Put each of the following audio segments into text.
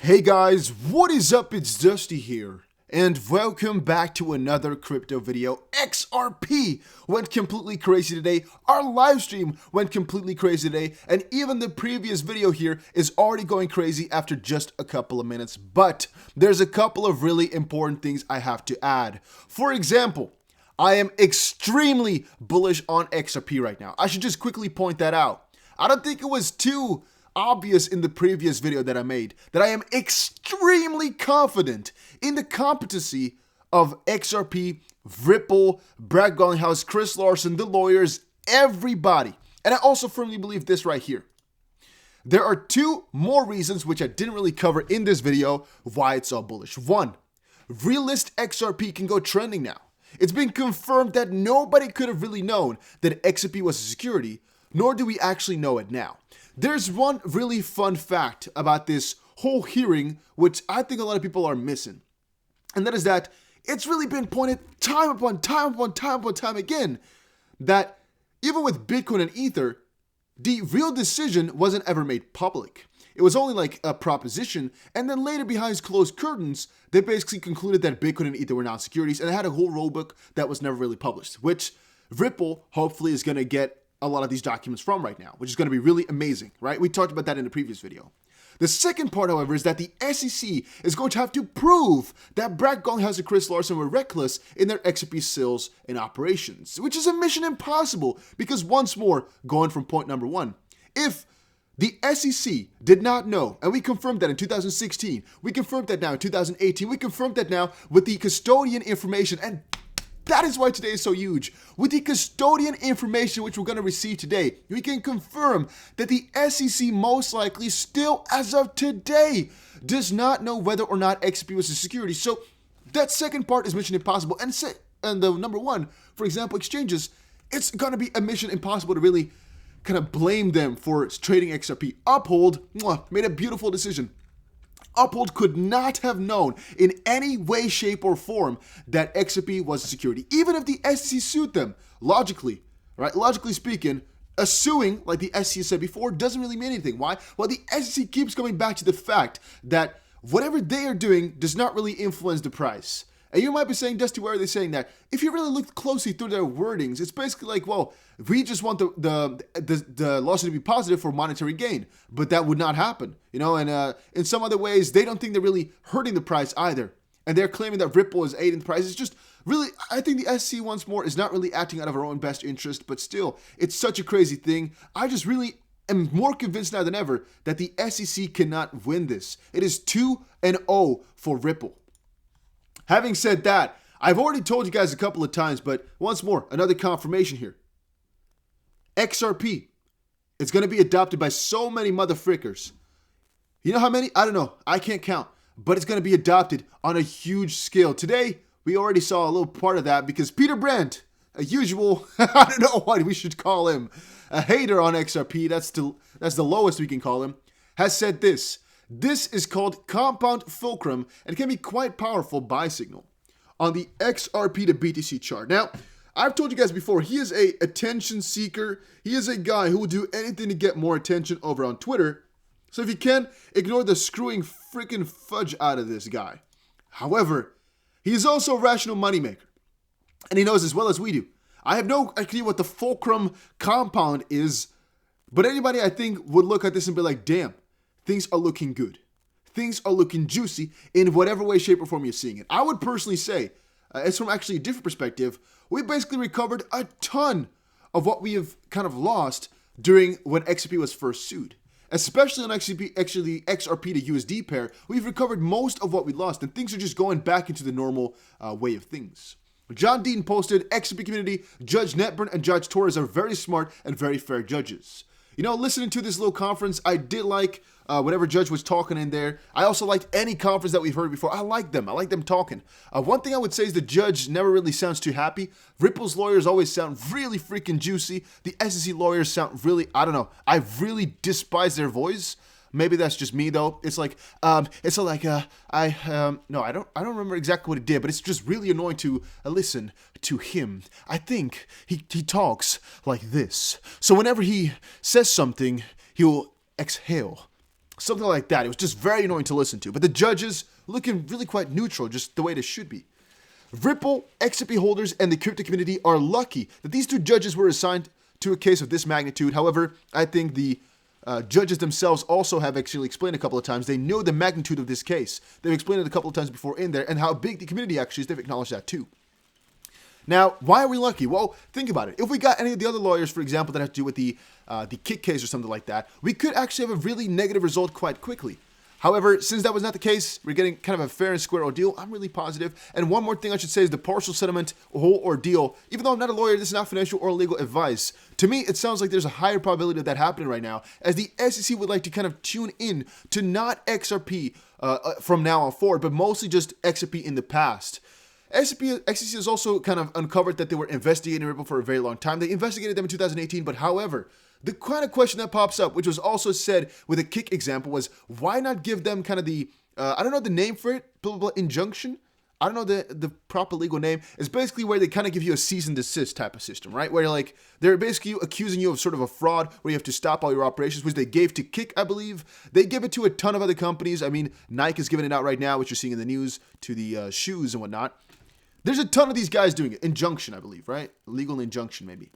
Hey guys, what is up? It's Dusty here, and welcome back to another crypto video. XRP went completely crazy today, our live stream went completely crazy today, and even the previous video here is already going crazy after just a couple of minutes. But there's a couple of really important things I have to add. For example, I am extremely bullish on XRP right now. I should just quickly point that out. I don't think it was too obvious in the previous video that I made that I am extremely confident in the competency of XRP, Ripple, Brad Garlinghouse, Chris Larson, the lawyers, everybody. And I also firmly believe this right here. There are two more reasons which I didn't really cover in this video why it's so bullish. One, Relist XRP can go trending now. It's been confirmed that nobody could have really known that XRP was a security, nor do we actually know it now. There's one really fun fact about this whole hearing, which I think a lot of people are missing. And that is that it's really been pointed time upon time again that even with Bitcoin and Ether, the real decision wasn't ever made public. It was only like a proposition, and then later behind closed curtains, they basically concluded that Bitcoin and Ether were not securities, and they had a whole rulebook that was never really published, which Ripple hopefully is going to get a lot of these documents from right now, which is going to be really amazing, right? We talked about that in the previous video. The second part, however, is that the SEC is going to have to prove that Brad Garlinghouse and Chris Larson were reckless in their XRP sales and operations, which is a mission impossible because once more, going from point number one, if the SEC did not know, and we confirmed that in 2016, we confirmed that now in 2018, we confirmed that now with the custodian information, and that is why today is so huge. With the custodian information which we're going to receive today, we can confirm that the SEC most likely still, as of today, does not know whether or not XRP was a security. So that second part is mission impossible. And the number one, for example, exchanges, it's going to be a mission impossible to really kind of blame them for trading XRP. Uphold made a beautiful decision. Uphold could not have known in any way, shape, or form that XRP was a security. Even if the SEC sued them, logically, right? Logically speaking, a suing, like the SEC said before, doesn't really mean anything. Why? Well, the SEC keeps coming back to the fact that whatever they are doing does not really influence the price. And you might be saying, Dusty, why are they saying that? If you really look closely through their wordings, it's basically like, well, we just want the lawsuit to be positive for monetary gain, but that would not happen, you know. And in some other ways, they don't think they're really hurting the price either, and they're claiming that Ripple is aiding the price. It's just really, I think the SEC once more is not really acting out of our own best interest, but still, it's such a crazy thing. I just really am more convinced now than ever that the SEC cannot win this. It is 2-0 for Ripple. Having said that, I've already told you guys a couple of times, but once more, another confirmation here. XRP, it's going to be adopted by so many motherfrickers. You know how many? I don't know. I can't count. But it's going to be adopted on a huge scale. Today, we already saw a little part of that because Peter Brandt, a usual, I don't know what we should call him, a hater on XRP, that's the lowest we can call him, has said this. This is called compound fulcrum and can be quite powerful buy signal on the XRP to BTC chart. Now, I've told you guys before, he is a attention seeker. He is a guy who will do anything to get more attention over on Twitter. So if you can, ignore the screwing freaking fudge out of this guy. However, he is also a rational moneymaker. And he knows as well as we do. I have no idea what the fulcrum compound is, but anybody I think would look at this and be like, damn, things are looking good. Things are looking juicy in whatever way, shape, or form you're seeing it. I would personally say, it's from actually a different perspective, we basically recovered a ton of what we have kind of lost during when XRP was first sued. Especially on XRP to USD pair, we've recovered most of what we lost, and things are just going back into the normal way of things. John Dean posted, XRP community, Judge Netburn and Judge Torres are very smart and very fair judges. You know, listening to this little conference, I did like whatever judge was talking in there. I also liked any conference that we've heard before. I like them. I like them talking. One thing I would say is the judge never really sounds too happy. Ripple's lawyers always sound really freaking juicy. The SEC lawyers sound really, I don't know. I really despise their voice. Maybe that's just me though. It's like, no, I don't remember exactly what he did, but it's just really annoying to listen to him. I think he talks like this. So whenever he says something, he'll exhale Something like that. It was just very annoying to listen to. But the judges looking really quite neutral, just the way it should be. Ripple, XRP holders, and the crypto community are lucky that these two judges were assigned to a case of this magnitude. However, I think the judges themselves also have actually explained a couple of times. They know the magnitude of this case. They've explained it a couple of times before in there, and how big the community actually is. They've acknowledged that too. Now, why are we lucky? Well, think about it. If we got any of the other lawyers, for example, that have to do with the kick case or something like that, we could actually have a really negative result quite quickly. However, since that was not the case, we're getting kind of a fair and square ordeal. I'm really positive. And one more thing I should say is the partial settlement whole ordeal. Even though I'm not a lawyer, this is not financial or legal advice. To me, it sounds like there's a higher probability of that happening right now, as the SEC would like to kind of tune in to not XRP from now on forward, but mostly just XRP in the past. SEC has also kind of uncovered that they were investigating Ripple for a very long time. They investigated them in 2018, but however, the kind of question that pops up, which was also said with a kick example, was why not give them kind of the, I don't know the name for it, blah, blah, blah, injunction? I don't know the proper legal name. It's basically where they kind of give you a cease and desist type of system, right? Where like, they're basically accusing you of sort of a fraud where you have to stop all your operations, which they gave to Kick, I believe. They give it to a ton of other companies. I mean, Nike is giving it out right now, which you're seeing in the news, to the shoes and whatnot. There's a ton of these guys doing it. Injunction, I believe, right? Legal injunction, maybe.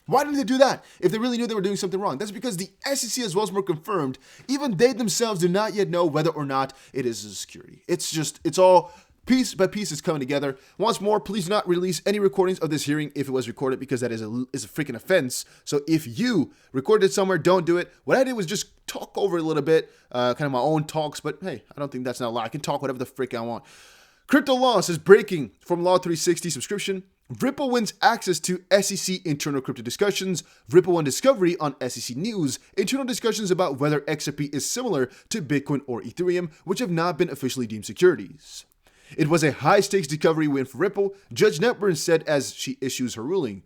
Why didn't they do that if they really knew they were doing something wrong? That's because the SEC as well as more confirmed, even they themselves do not yet know whether or not it is a security. It's all piece by piece is coming together. Once more, please do not release any recordings of this hearing if it was recorded, because that is a freaking offense. So if you recorded it somewhere, don't do it. What I did was just talk over it a little bit, kind of my own talks, but hey, I don't think that's not a lie. I can talk whatever the frick I want. Crypto Law says breaking from Law 360 subscription. Ripple wins access to SEC internal crypto discussions. Ripple won discovery on SEC News. Internal discussions about whether XRP is similar to Bitcoin or Ethereum, which have not been officially deemed securities. It was a high-stakes discovery win for Ripple, Judge Netburn said as she issues her ruling.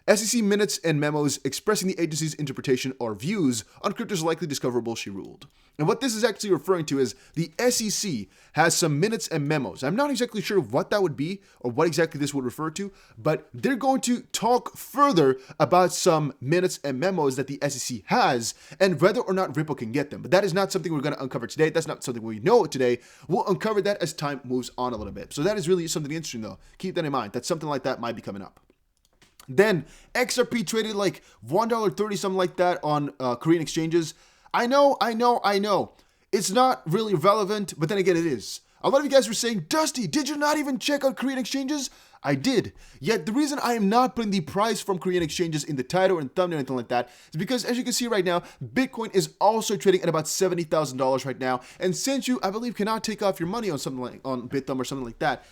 SEC minutes and memos expressing the agency's interpretation or views on cryptos likely discoverable, she ruled. And what this is actually referring to is the SEC has some minutes and memos. I'm not exactly sure what that would be or what exactly this would refer to, but they're going to talk further about some minutes and memos that the SEC has and whether or not Ripple can get them. But that is not something we're going to uncover today. That's not something we know today. We'll uncover that as time moves on a little bit. So that is really something interesting though. Keep that in mind, that something like that might be coming up. Then XRP traded like $1.30, something like that on Korean exchanges. I know. It's not really relevant, but then again, it is. A lot of you guys were saying, Dusty, did you not even check on Korean exchanges? I did. Yet the reason I am not putting the price from Korean exchanges in the title and thumbnail or anything like that is because, as you can see right now, Bitcoin is also trading at about $70,000 right now. And since you, I believe, cannot take off your money on something like on BitThumb or something like that,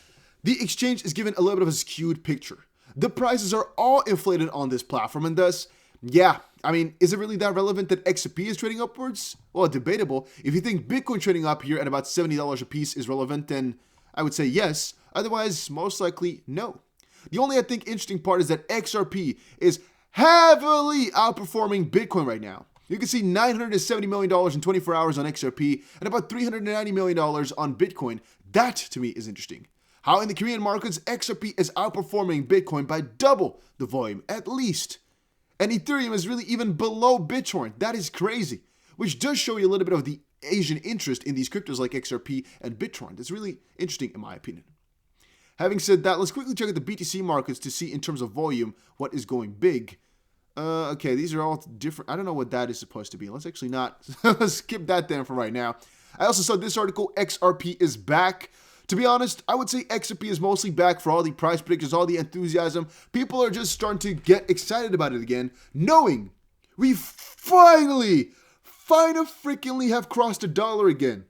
the exchange is given a little bit of a skewed picture. The prices are all inflated on this platform, and thus, yeah, I mean, is it really that relevant that XRP is trading upwards? Well, debatable. If you think Bitcoin trading up here at about $70 a piece is relevant, then I would say yes. Otherwise, most likely, no. The only, I think, interesting part is that XRP is heavily outperforming Bitcoin right now. You can see $970 million in 24 hours on XRP and about $390 million on Bitcoin. That, to me, is interesting. How in the Korean markets, XRP is outperforming Bitcoin by double the volume, at least. And Ethereum is really even below BitTorrent. That is crazy, which does show you a little bit of the Asian interest in these cryptos like XRP and BitTorrent. It's really interesting in my opinion. Having said that, let's quickly check out the BTC markets to see in terms of volume what is going big. Okay, these are all different. I don't know what that is supposed to be. Let's actually not. Let's skip that then for right now. I also saw this article, XRP is back. To be honest, I would say XRP is mostly back for all the price predictions, all the enthusiasm. People are just starting to get excited about it again, knowing we finally freakingly have crossed $1 again.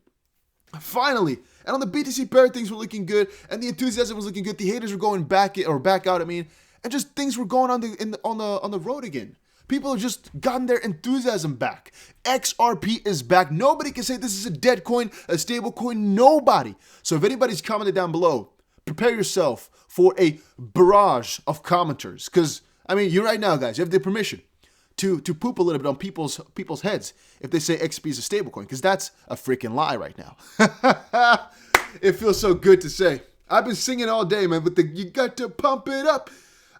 Finally. And on the BTC pair, things were looking good, and the enthusiasm was looking good. The haters were going back out, and just things were going on the road again. People have just gotten their enthusiasm back. XRP is back. Nobody can say this is a dead coin, a stable coin. Nobody. So if anybody's commented down below, prepare yourself for a barrage of commenters. Because, I mean, you right now, guys, you have the permission to poop a little bit on people's heads if they say XRP is a stable coin. Because that's a freaking lie right now. It feels so good to say. I've been singing all day, man, with the you got to pump it up.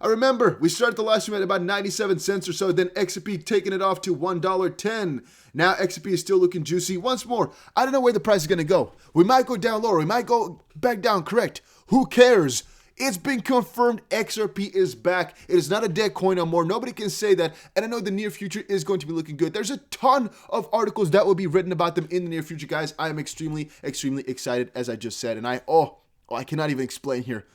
I remember we started the live stream at about 97 cents or so, then XRP taking it off to $1.10. Now XRP is still looking juicy. Once more, I don't know where the price is going to go. We might go down lower. We might go back down, correct? Who cares? It's been confirmed XRP is back. It is not a dead coin no more. Nobody can say that. And I know the near future is going to be looking good. There's a ton of articles that will be written about them in the near future, guys. I am extremely, extremely excited, as I just said. And I cannot even explain here.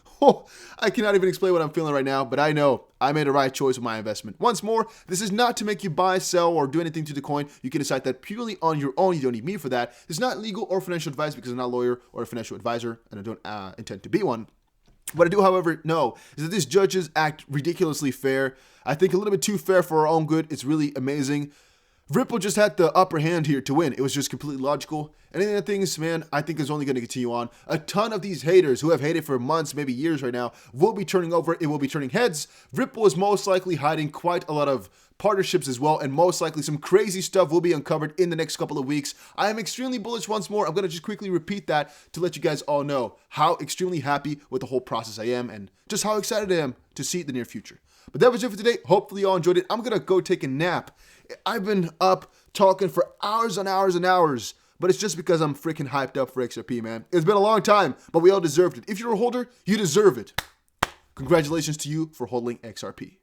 I cannot even explain what I'm feeling right now, but I know I made the right choice with my investment. Once more, this is not to make you buy, sell, or do anything to the coin. You can decide that purely on your own. You don't need me for that. It's not legal or financial advice because I'm not a lawyer or a financial advisor, and I don't intend to be one. What I do, however, know is that these judges act ridiculously fair. I think a little bit too fair for our own good. It's really amazing. Ripple just had the upper hand here to win. It was just completely logical. And any of the things, man, I think is only going to continue on. A ton of these haters who have hated for months, maybe years right now, will be turning over. It will be turning heads. Ripple is most likely hiding quite a lot of partnerships as well, and most likely some crazy stuff will be uncovered in the next couple of weeks. I am extremely bullish once more. I'm going to just quickly repeat that to let you guys all know how extremely happy with the whole process I am and just how excited I am to see the near future. But that was it for today. Hopefully you all enjoyed it. I'm going to go take a nap. I've been up talking for hours and hours and hours, but it's just because I'm freaking hyped up for XRP, man. It's been a long time, but we all deserved it. If you're a holder, you deserve it. Congratulations to you for holding XRP.